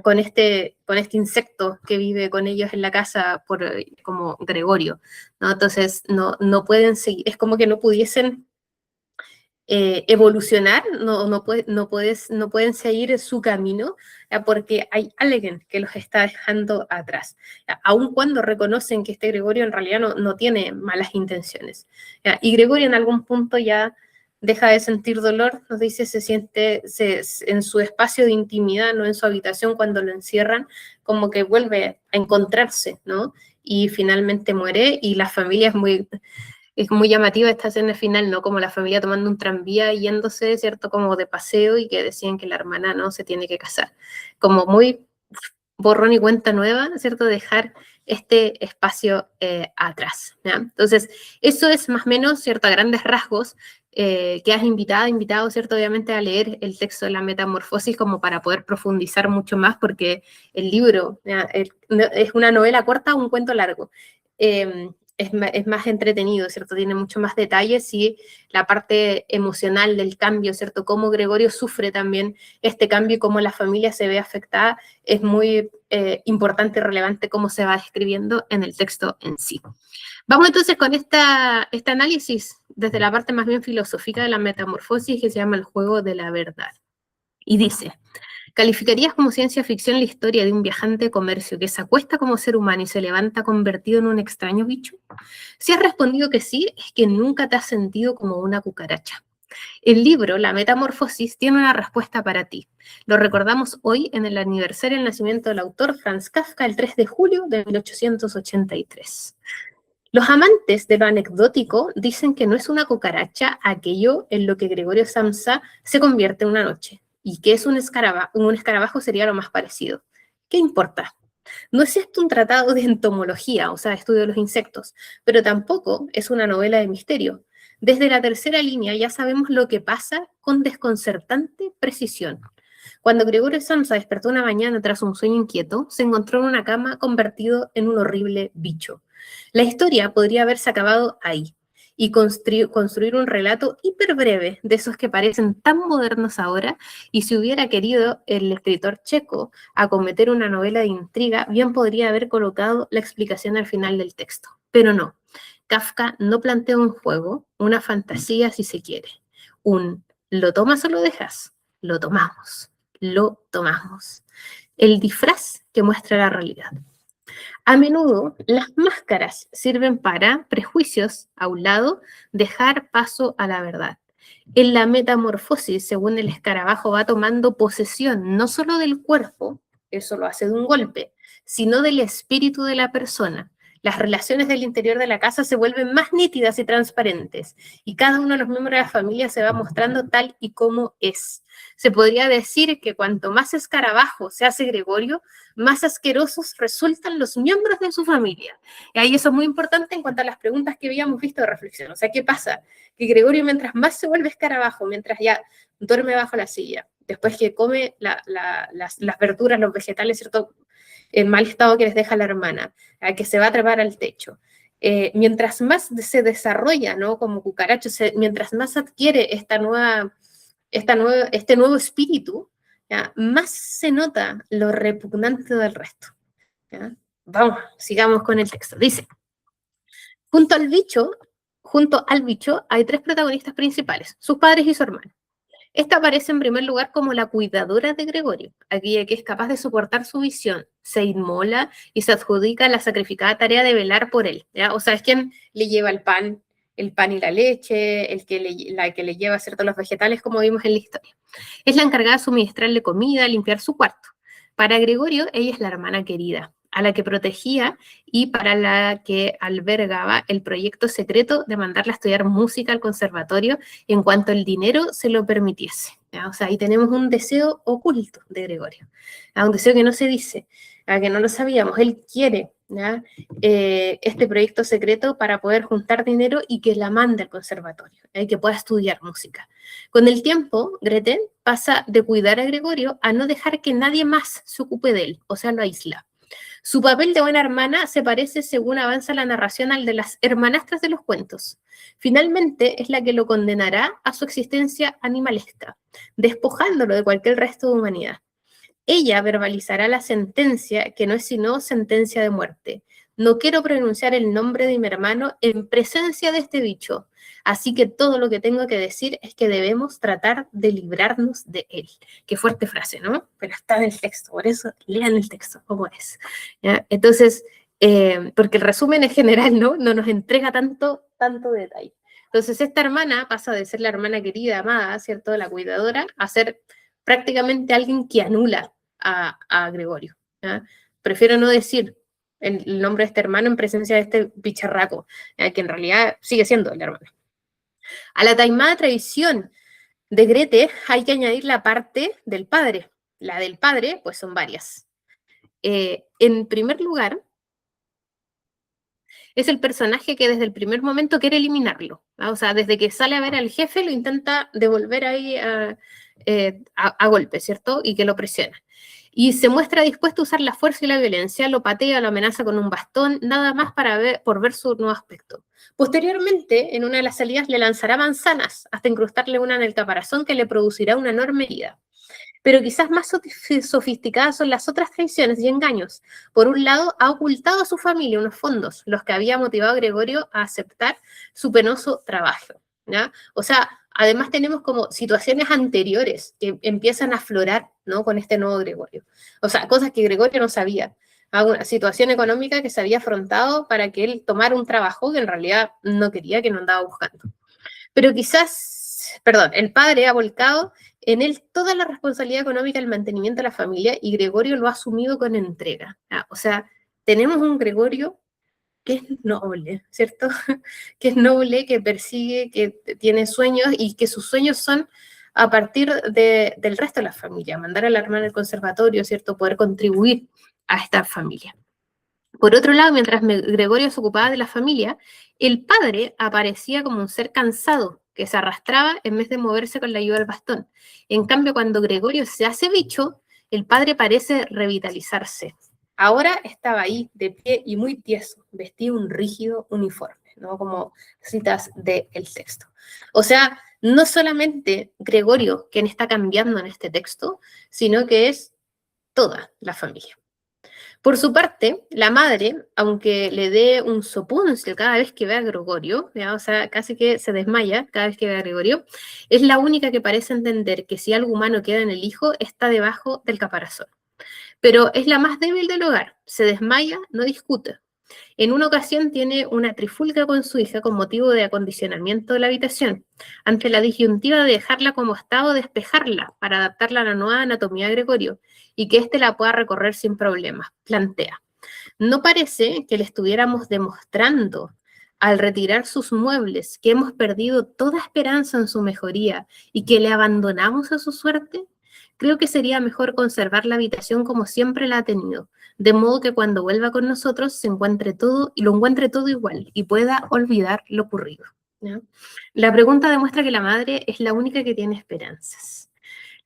Con este insecto que vive con ellos en la casa como Gregorio, ¿no? Entonces no pueden seguir, es como que no pudiesen evolucionar, no pueden seguir su camino, porque hay alguien que los está dejando atrás, aun cuando reconocen que este Gregorio en realidad no tiene malas intenciones. Y Gregorio en algún punto ya deja de sentir dolor, nos dice, se siente en su espacio de intimidad, no en su habitación cuando lo encierran, como que vuelve a encontrarse, ¿no? Y finalmente muere y la familia es muy llamativa esta escena final, ¿no? Como la familia tomando un tranvía yéndose, ¿cierto? Como de paseo y que decían que la hermana no se tiene que casar. Como muy borrón y cuenta nueva, ¿cierto? Dejar este espacio atrás, ¿ya? Entonces, eso es más o menos, ¿cierto? A grandes rasgos, que has invitado, ¿cierto? Obviamente a leer el texto de la Metamorfosis como para poder profundizar mucho más, porque el libro es una novela corta o un cuento largo. Es más entretenido, ¿cierto? Tiene mucho más detalles y la parte emocional del cambio, ¿cierto? Cómo Gregorio sufre también este cambio y cómo la familia se ve afectada, es muy importante y relevante cómo se va describiendo en el texto en sí. Vamos entonces con este análisis desde la parte más bien filosófica de la Metamorfosis, que se llama El juego de la verdad. Y dice: ¿calificarías como ciencia ficción la historia de un viajante de comercio que se acuesta como ser humano y se levanta convertido en un extraño bicho? Si has respondido que sí, es que nunca te has sentido como una cucaracha. El libro, La Metamorfosis, tiene una respuesta para ti. Lo recordamos hoy en el aniversario del nacimiento del autor Franz Kafka, el 3 de julio de 1883. Los amantes de lo anecdótico dicen que no es una cucaracha aquello en lo que Gregorio Samsa se convierte una noche, y que es un escarabajo sería lo más parecido. ¿Qué importa? No es esto un tratado de entomología, o sea, de estudio de los insectos, pero tampoco es una novela de misterio. Desde la tercera línea ya sabemos lo que pasa con desconcertante precisión. Cuando Gregorio Samsa despertó una mañana tras un sueño inquieto, se encontró en una cama convertido en un horrible bicho. La historia podría haberse acabado ahí y construir un relato hiperbreve de esos que parecen tan modernos ahora, y si hubiera querido el escritor checo acometer una novela de intriga, bien podría haber colocado la explicación al final del texto. Pero no, Kafka no plantea un juego, una fantasía si se quiere. ¿lo tomas o lo dejas? Lo tomamos, lo tomamos. El disfraz que muestra la realidad. A menudo, las máscaras sirven para, prejuicios a un lado, dejar paso a la verdad. En la metamorfosis, según el escarabajo, va tomando posesión no solo del cuerpo, eso lo hace de un golpe, sino del espíritu de la persona. Las relaciones del interior de la casa se vuelven más nítidas y transparentes, y cada uno de los miembros de la familia se va mostrando tal y como es. Se podría decir que cuanto más escarabajo se hace Gregorio, más asquerosos resultan los miembros de su familia. Y ahí eso es muy importante en cuanto a las preguntas que habíamos visto de reflexión. O sea, ¿qué pasa? Que Gregorio, mientras más se vuelve escarabajo, mientras ya duerme bajo la silla, después que come las verduras, los vegetales, ¿cierto?, en mal estado que les deja la hermana, que se va a trepar al techo. Mientras más se desarrolla, ¿no?, como cucaracho, mientras más adquiere este nuevo espíritu, ¿ya?, más se nota lo repugnante del resto. ¿Ya? Vamos, sigamos con el texto. Dice: junto al bicho hay tres protagonistas principales, sus padres y su hermana. Esta aparece en primer lugar como la cuidadora de Gregorio, aquella que es capaz de soportar su visión, se inmola y se adjudica la sacrificada tarea de velar por él, ¿ya? O sea, es quien le lleva el pan y la leche, la que le lleva, ¿cierto?, los vegetales, como vimos en la historia. Es la encargada de suministrarle comida, limpiar su cuarto. Para Gregorio, ella es la hermana querida, a la que protegía y para la que albergaba el proyecto secreto de mandarla a estudiar música al conservatorio en cuanto el dinero se lo permitiese. ¿Ya? O sea, ahí tenemos un deseo oculto de Gregorio, un deseo que no se dice, que no lo sabíamos. Él quiere, ¿ya?, este proyecto secreto para poder juntar dinero y que la mande al conservatorio, y que pueda estudiar música. Con el tiempo, Gretel pasa de cuidar a Gregorio a no dejar que nadie más se ocupe de él, o sea, lo aísla. Su papel de buena hermana se parece, según avanza la narración, al de las hermanastras de los cuentos. Finalmente, es la que lo condenará a su existencia animalesca, despojándolo de cualquier resto de humanidad. Ella verbalizará la sentencia, que no es sino sentencia de muerte. No quiero pronunciar el nombre de mi hermano en presencia de este bicho, así que todo lo que tengo que decir es que debemos tratar de librarnos de él. Qué fuerte frase, ¿no? Pero está en el texto, por eso lean el texto, ¿cómo es? ¿Ya? Entonces, porque el resumen en general, ¿no? No nos entrega tanto detalle. Entonces, esta hermana pasa de ser la hermana querida, amada, ¿cierto? La cuidadora, a ser prácticamente alguien que anula a Gregorio. ¿Ya? Prefiero no decir el nombre de este hermano en presencia de este bicharraco, que en realidad sigue siendo el hermano. A la taimada tradición de Grete hay que añadir la parte del padre. La del padre, pues son varias. En primer lugar, es el personaje que desde el primer momento quiere eliminarlo. ¿No? O sea, desde que sale a ver al jefe lo intenta devolver ahí a golpe, ¿cierto? Y que lo presiona. Y se muestra dispuesto a usar la fuerza y la violencia, lo patea, lo amenaza con un bastón, nada más por ver su nuevo aspecto. Posteriormente, en una de las salidas le lanzará manzanas hasta incrustarle una en el caparazón que le producirá una enorme herida. Pero quizás más sofisticadas son las otras traiciones y engaños. Por un lado, ha ocultado a su familia unos fondos, los que había motivado a Gregorio a aceptar su penoso trabajo. ¿Ya? O sea, además tenemos como situaciones anteriores que empiezan a aflorar, ¿no? Con este nuevo Gregorio. O sea, cosas que Gregorio no sabía. Una situación económica que se había afrontado para que él tomara un trabajo que en realidad no quería, que no andaba buscando. Pero quizás, perdón, el padre ha volcado en él toda la responsabilidad económica del mantenimiento de la familia y Gregorio lo ha asumido con entrega. O sea, tenemos un Gregorio que es noble, ¿cierto? Que es noble, que persigue, que tiene sueños y que sus sueños son a partir del resto de la familia, mandar a la hermana al conservatorio, ¿cierto? Poder contribuir a esta familia. Por otro lado, mientras Gregorio se ocupaba de la familia, el padre aparecía como un ser cansado que se arrastraba en vez de moverse con la ayuda del bastón. En cambio, cuando Gregorio se hace bicho, el padre parece revitalizarse. Ahora estaba ahí, de pie y muy tieso, vestido un rígido uniforme, ¿no? Como citas del texto. O sea, no solamente Gregorio quien está cambiando en este texto, sino que es toda la familia. Por su parte, la madre, aunque le dé un sopuncio cada vez que ve a Gregorio, ¿ya? O sea, casi que se desmaya cada vez que ve a Gregorio, es la única que parece entender que si algo humano queda en el hijo, está debajo del caparazón. Pero es la más débil del hogar, se desmaya, no discute. En una ocasión tiene una trifulca con su hija con motivo de acondicionamiento de la habitación. Ante la disyuntiva de dejarla como estaba o despejarla para adaptarla a la nueva anatomía de Gregorio y que éste la pueda recorrer sin problemas, plantea. No parece que le estuviéramos demostrando al retirar sus muebles que hemos perdido toda esperanza en su mejoría y que le abandonamos a su suerte. Creo que sería mejor conservar la habitación como siempre la ha tenido, de modo que cuando vuelva con nosotros se encuentre todo y lo encuentre todo igual y pueda olvidar lo ocurrido. ¿No? La pregunta demuestra que la madre es la única que tiene esperanzas,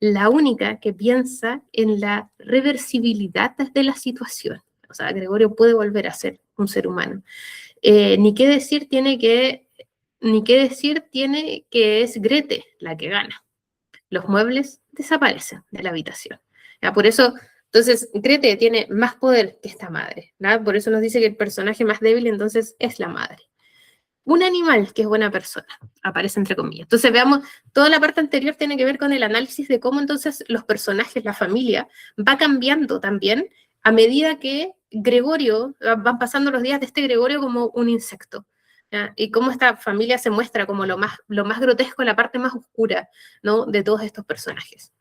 la única que piensa en la reversibilidad de la situación. O sea, Gregorio puede volver a ser un ser humano. Ni qué decir tiene que es Grete la que gana. Los muebles desaparecen de la habitación. ¿Ya? Por eso, entonces, Grete tiene más poder que esta madre. ¿Ya? Por eso nos dice que el personaje más débil entonces es la madre. Un animal que es buena persona, aparece entre comillas. Entonces veamos, toda la parte anterior tiene que ver con el análisis de cómo entonces los personajes, la familia, va cambiando también a medida que Gregorio, van pasando los días de este Gregorio como un insecto. ¿Ya? Y cómo esta familia se muestra como lo más grotesco, la parte más oscura, ¿no? De todos estos personajes.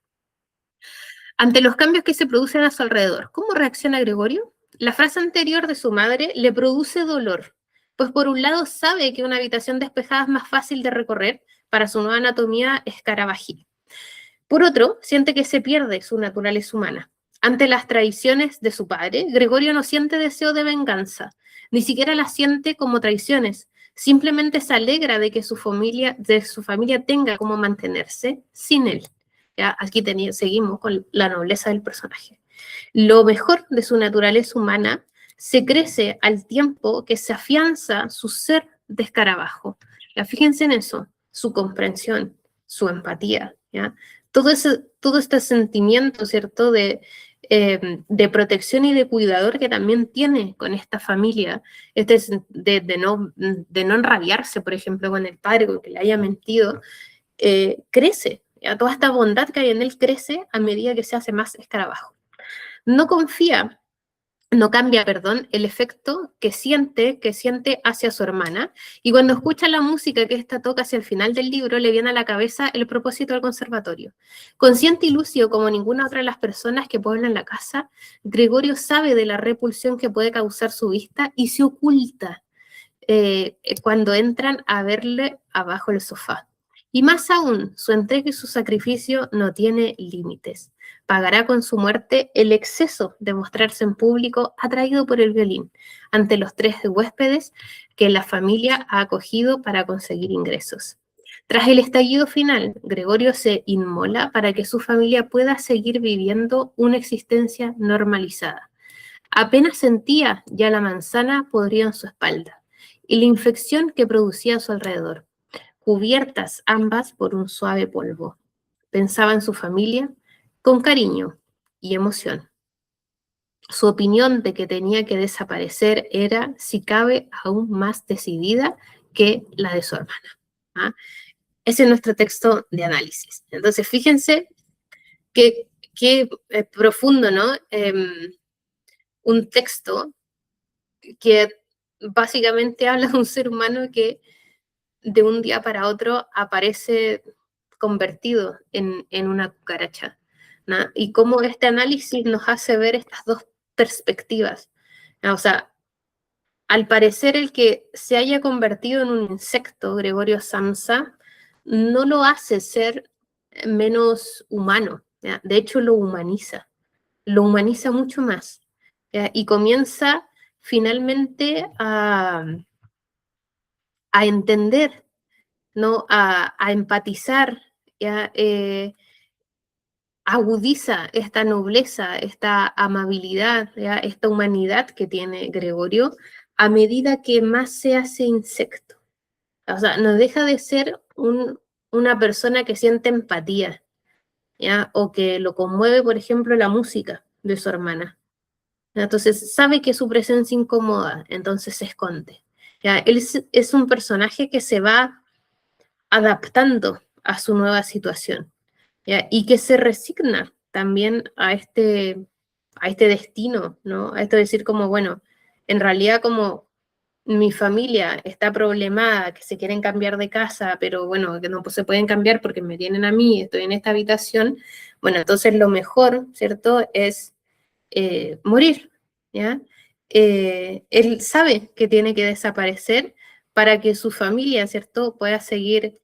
Ante los cambios que se producen a su alrededor, ¿cómo reacciona Gregorio? La frase anterior de su madre le produce dolor, pues por un lado sabe que una habitación despejada es más fácil de recorrer para su nueva anatomía escarabajil. Por otro, siente que se pierde su naturaleza humana. Ante las traiciones de su padre, Gregorio no siente deseo de venganza, ni siquiera las siente como traiciones, simplemente se alegra de que su familia tenga cómo mantenerse sin él. ¿Ya? Aquí seguimos con la nobleza del personaje. Lo mejor de su naturaleza humana se crece al tiempo que se afianza su ser de escarabajo. Ya, fíjense en eso, su comprensión, su empatía, ¿ya? Todo este sentimiento, ¿cierto?, de protección y de cuidador que también tiene con esta familia, de no enrabiarse, por ejemplo, con el padre, con que le haya mentido, crece. ¿Ya? Toda esta bondad que hay en él crece a medida que se hace más escarabajo. No confía, no cambia, perdón, el efecto que siente hacia su hermana, y cuando escucha la música que esta toca hacia el final del libro, le viene a la cabeza el propósito del conservatorio. Consciente y lúcido como ninguna otra de las personas que pueblan la casa, Gregorio sabe de la repulsión que puede causar su vista y se oculta cuando entran a verle abajo el sofá. Y más aún, su entrega y su sacrificio no tiene límites. Pagará con su muerte el exceso de mostrarse en público atraído por el violín ante los 3 huéspedes que la familia ha acogido para conseguir ingresos. Tras el estallido final, Gregorio se inmola para que su familia pueda seguir viviendo una existencia normalizada. Apenas sentía ya la manzana podrida en su espalda y la infección que producía a su alrededor, cubiertas ambas por un suave polvo. Pensaba en su familia con cariño y emoción. Su opinión de que tenía que desaparecer era, si cabe, aún más decidida que la de su hermana. ¿Ah? Ese es nuestro texto de análisis. Entonces, fíjense qué profundo, ¿no? Un texto que básicamente habla de un ser humano que de un día para otro aparece convertido en una cucaracha, ¿no? Y cómo este análisis nos hace ver estas dos perspectivas, ¿no? O sea, al parecer el que se haya convertido en un insecto, Gregorio Samsa, no lo hace ser menos humano, ¿ya? De hecho lo humaniza mucho más, ¿ya? Y comienza finalmente a entender, ¿no? A empatizar, ¿ya? Agudiza esta nobleza, esta amabilidad, ¿ya? Esta humanidad que tiene Gregorio a medida que más se hace insecto. O sea, no deja de ser una persona que siente empatía, ¿ya? O que lo conmueve, por ejemplo, la música de su hermana. Entonces sabe que su presencia incomoda, entonces se esconde. ¿Ya? Él es un personaje que se va adaptando a su nueva situación, ¿ya? Y que se resigna también a este destino, ¿no? A esto de decir como, bueno, en realidad como mi familia está problemada, que se quieren cambiar de casa, pero bueno, que no se pueden cambiar porque me tienen a mí, estoy en esta habitación, bueno, entonces lo mejor, ¿cierto?, es morir, ¿ya? Él sabe que tiene que desaparecer para que su familia, ¿cierto?, pueda seguir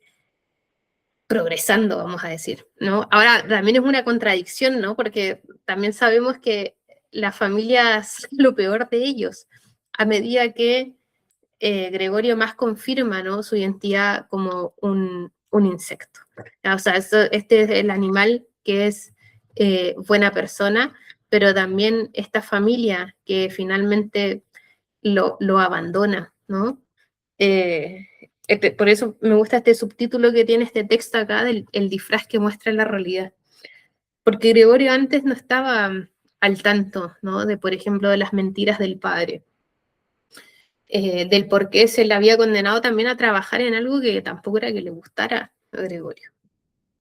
progresando, vamos a decir, ¿no? Ahora, también es una contradicción, ¿no? Porque también sabemos que la familia es lo peor de ellos, a medida que Gregorio más confirma, ¿no?, su identidad como un insecto. O sea, este es el animal que es buena persona, pero también esta familia que finalmente lo abandona, ¿no? Por eso me gusta este subtítulo que tiene este texto acá, el disfraz que muestra la realidad. Porque Gregorio antes no estaba al tanto, ¿no?, de, por ejemplo, de las mentiras del padre. Del por qué se le había condenado también a trabajar en algo que tampoco era que le gustara a Gregorio.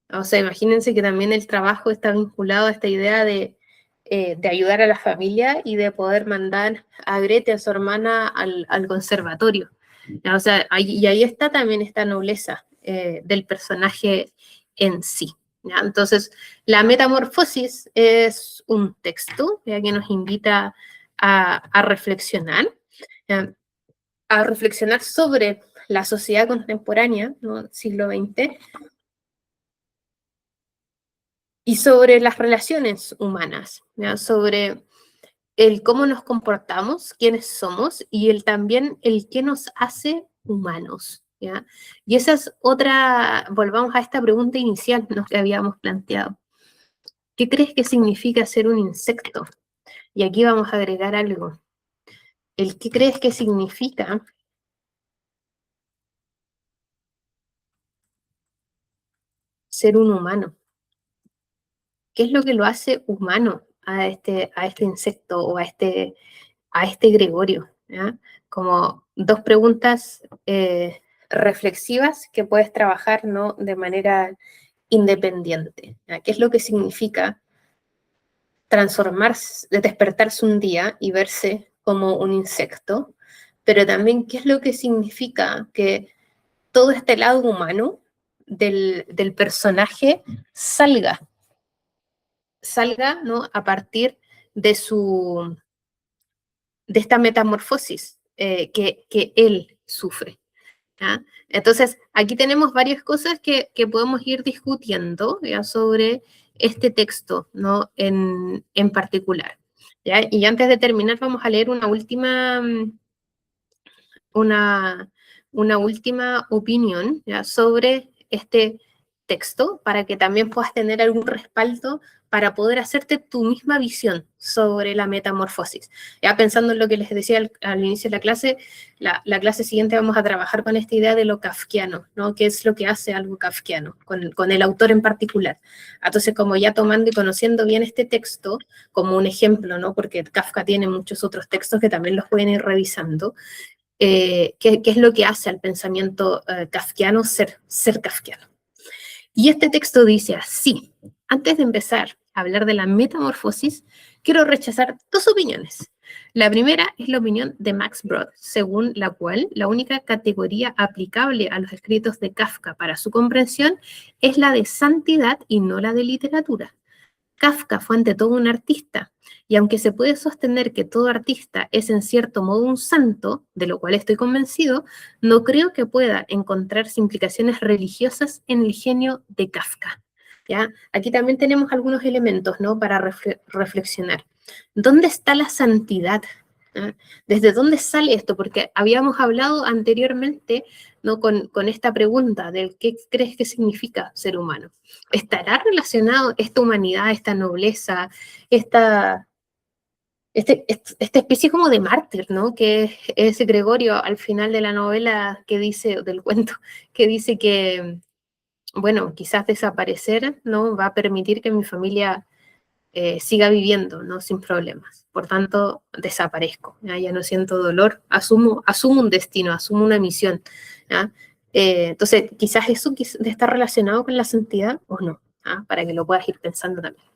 O sea, imagínense que también el trabajo está vinculado a esta idea de ayudar a la familia y de poder mandar a Grete, a su hermana, al conservatorio. O sea, y ahí está también esta nobleza del personaje en sí. ¿Ya? Entonces, la metamorfosis es un texto, ¿ya?, que nos invita a reflexionar. ¿Ya?, a reflexionar sobre la sociedad contemporánea, ¿no?, siglo XX, y sobre las relaciones humanas, ¿ya?, sobre el cómo nos comportamos, quiénes somos, y también el qué nos hace humanos, ¿ya? Y esa es otra, volvamos a esta pregunta inicial, ¿no?, que habíamos planteado. ¿Qué crees que significa ser un insecto? Y aquí vamos a agregar algo. ¿El qué crees que significa ser un humano? ¿Qué es lo que lo hace humano a este insecto o a este gregorio? ¿Ya? Como dos preguntas reflexivas que puedes trabajar, ¿no?, de manera independiente. ¿Ya? ¿Qué es lo que significa transformarse, de despertarse un día y verse como un insecto? Pero también, ¿qué es lo que significa que todo este lado humano del personaje salga, ¿no?, a partir de de esta metamorfosis que él sufre. ¿Ya? Entonces, aquí tenemos varias cosas que podemos ir discutiendo, ¿ya?, sobre este texto, ¿no?, en particular. ¿Ya? Y antes de terminar, vamos a leer una, una última opinión, ¿ya?, sobre este texto, para que también puedas tener algún respaldo para poder hacerte tu misma visión sobre la metamorfosis. Ya pensando en lo que les decía al inicio de la clase, la clase siguiente vamos a trabajar con esta idea de lo kafkiano, ¿no? ¿Qué es lo que hace algo kafkiano con el autor en particular? Entonces, como ya tomando y conociendo bien este texto como un ejemplo, ¿no?, porque Kafka tiene muchos otros textos que también los pueden ir revisando, qué es lo que hace al pensamiento kafkiano ser kafkiano. Y este texto dice así: antes de empezar a hablar de la metamorfosis, quiero rechazar dos opiniones. La primera es la opinión de Max Brod, según la cual la única categoría aplicable a los escritos de Kafka para su comprensión es la de santidad y no la de literatura. Kafka fue ante todo un artista, y aunque se puede sostener que todo artista es en cierto modo un santo, de lo cual estoy convencido, no creo que pueda encontrarse implicaciones religiosas en el genio de Kafka. ¿Ya? Aquí también tenemos algunos elementos, ¿no?, para reflexionar. ¿Dónde está la santidad? ¿Ah? ¿Desde dónde sale esto? Porque habíamos hablado anteriormente, ¿no?, con esta pregunta del qué crees que significa ser humano. ¿Estará relacionado esta humanidad, esta nobleza, esta especie como de mártir, ¿no?, que es Gregorio al final de la novela, que dice, del cuento, que dice que, bueno, quizás desaparecer, ¿no?, va a permitir que mi familia siga viviendo, ¿no?, sin problemas. Por tanto, desaparezco, ¿ya? Ya no siento dolor, asumo un destino, asumo una misión, ¿ya? Entonces, quizás eso está relacionado con la santidad o no, ¿ah?, para que lo puedas ir pensando también.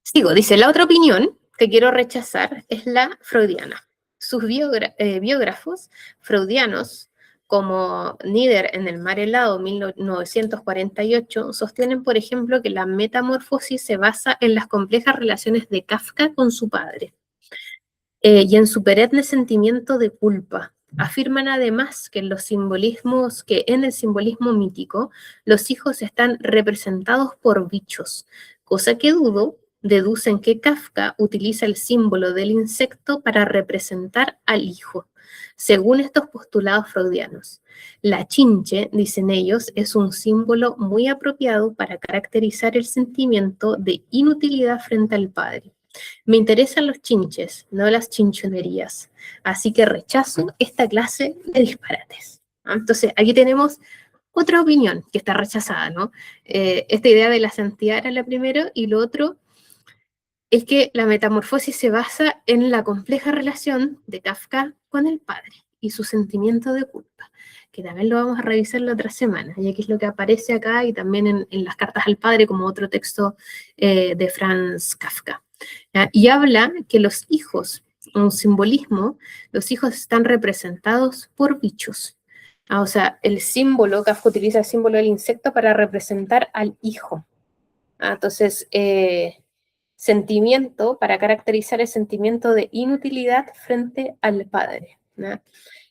Sigo, dice, la otra opinión que quiero rechazar es la freudiana. Sus biógrafos freudianos, como Nieder en El mar helado, 1948, sostienen, por ejemplo, que la metamorfosis se basa en las complejas relaciones de Kafka con su padre y en su perenne sentimiento de culpa. Afirman además que que en el simbolismo mítico los hijos están representados por bichos, cosa que dudo. Deducen que Kafka utiliza el símbolo del insecto para representar al hijo, según estos postulados freudianos. La chinche, dicen ellos, es un símbolo muy apropiado para caracterizar el sentimiento de inutilidad frente al padre. Me interesan los chinches, no las chinchonerías. Así que rechazo esta clase de disparates. ¿Ah? Entonces, aquí tenemos otra opinión que está rechazada, ¿no? Esta idea de la santidad era la primera, y lo otro es que la metamorfosis se basa en la compleja relación de Kafka con el padre y su sentimiento de culpa, que también lo vamos a revisar la otra semana, y aquí es lo que aparece acá y también en las cartas al padre como otro texto de Franz Kafka. ¿Ya? Y habla que los hijos, un simbolismo, los hijos están representados por bichos. O sea, el símbolo, Kafka utiliza el símbolo del insecto para representar al hijo. Entonces, sentimiento, para caracterizar el sentimiento de inutilidad frente al padre, ¿no?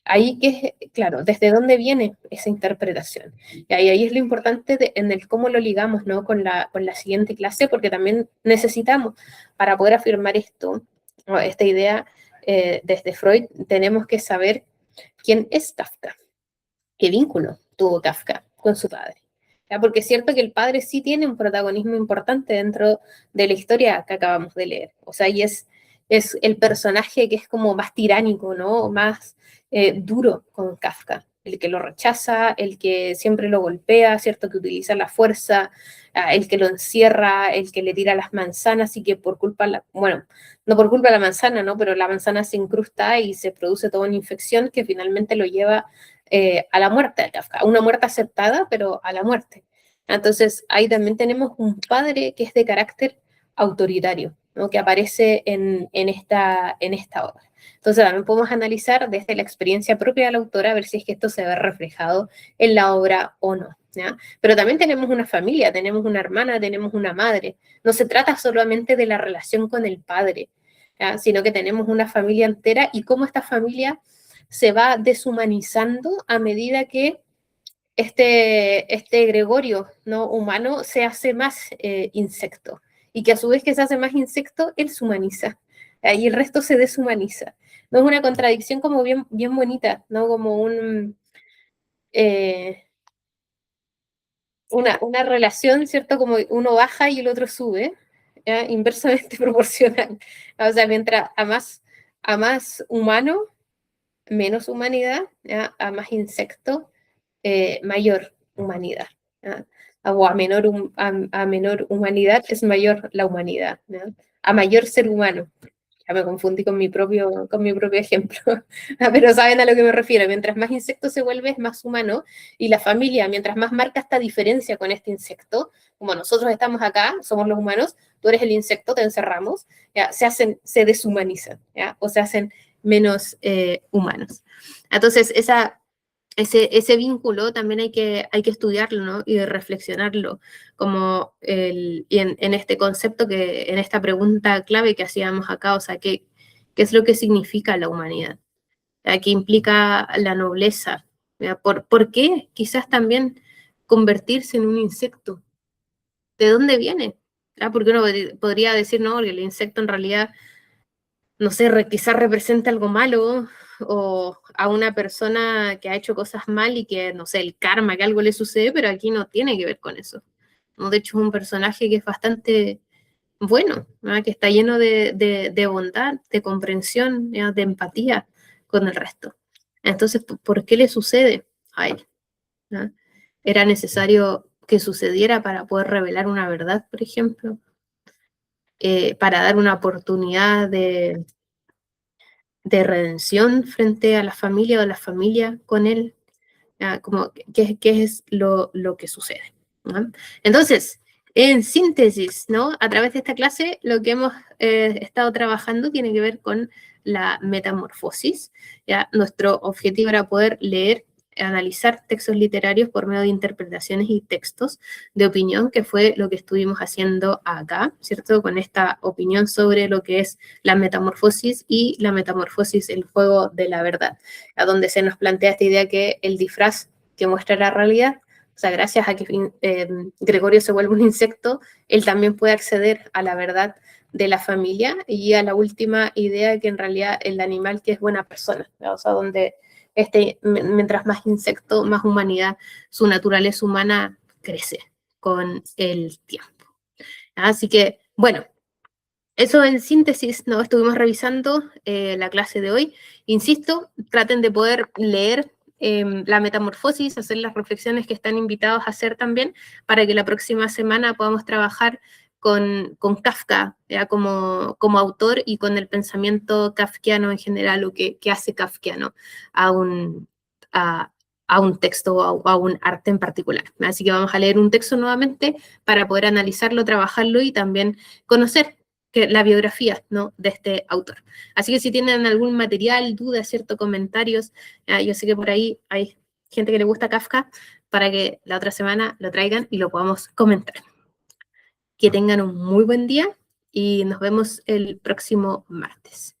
Ahí que, claro, ¿desde dónde viene esa interpretación? Y ahí es lo importante en el cómo lo ligamos, ¿no?, con la siguiente clase, porque también necesitamos, para poder afirmar esto, ¿no?, esta idea desde Freud, tenemos que saber quién es Kafka, qué vínculo tuvo Kafka con su padre. ¿ya? Porque es cierto que el padre sí tiene un protagonismo importante dentro de la historia que acabamos de leer. O sea, y es el personaje que es como más tiránico, ¿no? Más duro con Kafka. El que lo rechaza, el que siempre lo golpea, ¿cierto? Que utiliza la fuerza, el que lo encierra, el que le tira las manzanas y que por culpa, bueno, no por culpa de la manzana, ¿no? Pero la manzana se incrusta y se produce toda una infección que finalmente lo lleva a la muerte de Kafka. Una muerte aceptada, pero a la muerte. Entonces, ahí también tenemos un padre que es de carácter autoritario, ¿no? Que aparece en esta obra. Entonces, también podemos analizar desde la experiencia propia de la autora, a ver si es que esto se ve reflejado en la obra o no. ¿Ya? Pero también tenemos una familia, tenemos una hermana, tenemos una madre. No se trata solamente de la relación con el padre, ¿ya? Sino que tenemos una familia entera y cómo esta familia se va deshumanizando a medida que este Gregorio, ¿no? Humano se hace más insecto y que a su vez que se hace más insecto, él se humaniza y el resto se deshumaniza. No es una contradicción como bien, bien bonita, ¿no? Como eh, una relación, ¿cierto? Como uno baja y el otro sube, ¿ya? Inversamente proporcional. O sea, mientras a más humano, menos humanidad, ¿ya? A más insecto, mayor humanidad. ¿Ya? O a menor humanidad es mayor la humanidad. ¿Ya? A mayor ser humano. Ya me confundí con mi propio ejemplo, pero saben a lo que me refiero. Mientras más insecto se vuelve, es más humano. Y la familia, mientras más marca esta diferencia con este insecto, como nosotros estamos acá, somos los humanos, tú eres el insecto, te encerramos, ¿ya? Se deshumanizan, ¿ya? O se hacen menos humanos. Entonces, ese vínculo también hay que estudiarlo, ¿no? Y reflexionarlo, como y en este concepto, en esta pregunta clave que hacíamos acá, o sea, ¿qué es lo que significa la humanidad? ¿Qué implica la nobleza? ¿Por qué quizás también convertirse en un insecto? ¿De dónde viene? Porque uno podría decir, no, que el insecto en realidad no sé, quizás representa algo malo o a una persona que ha hecho cosas mal y que, no sé, el karma, que algo le sucede, pero aquí no tiene que ver con eso. ¿No? De hecho, es un personaje que es bastante bueno, ¿no? Que está lleno de bondad, de comprensión, ¿no? De empatía con el resto. Entonces, ¿por qué le sucede a él? ¿No? ¿Era necesario que sucediera para poder revelar una verdad, por ejemplo? Para dar una oportunidad de redención frente a la familia o la familia con él, como qué es lo que sucede, ¿no? Entonces, en síntesis, ¿no? A través de esta clase, lo que hemos estado trabajando tiene que ver con la metamorfosis, ¿ya? Nuestro objetivo era poder leer, analizar textos literarios por medio de interpretaciones y textos de opinión, que fue lo que estuvimos haciendo acá, ¿cierto? Con esta opinión sobre lo que es la metamorfosis y la metamorfosis, el juego de la verdad, a donde se nos plantea esta idea que el disfraz que muestra la realidad, o sea, gracias a que Gregorio se vuelve un insecto, él también puede acceder a la verdad de la familia y a la última idea que en realidad el animal que es buena persona, ¿no? O sea, donde mientras más insecto, más humanidad, su naturaleza humana crece con el tiempo. Así que, bueno, eso en síntesis, ¿no? Estuvimos revisando la clase de hoy. Insisto, traten de poder leer la metamorfosis, hacer las reflexiones que están invitados a hacer también, para que la próxima semana podamos trabajar con Kafka, ¿ya? Como autor y con el pensamiento kafkiano en general, o que hace kafkiano a a, a un texto o a un arte en particular. Así que vamos a leer un texto nuevamente para poder analizarlo, trabajarlo y también conocer la biografía, ¿no? De este autor. Así que si tienen algún material, dudas, cierto, comentarios, yo sé que por ahí hay gente que le gusta Kafka, para que la otra semana lo traigan y lo podamos comentar. Que tengan un muy buen día y nos vemos el próximo martes.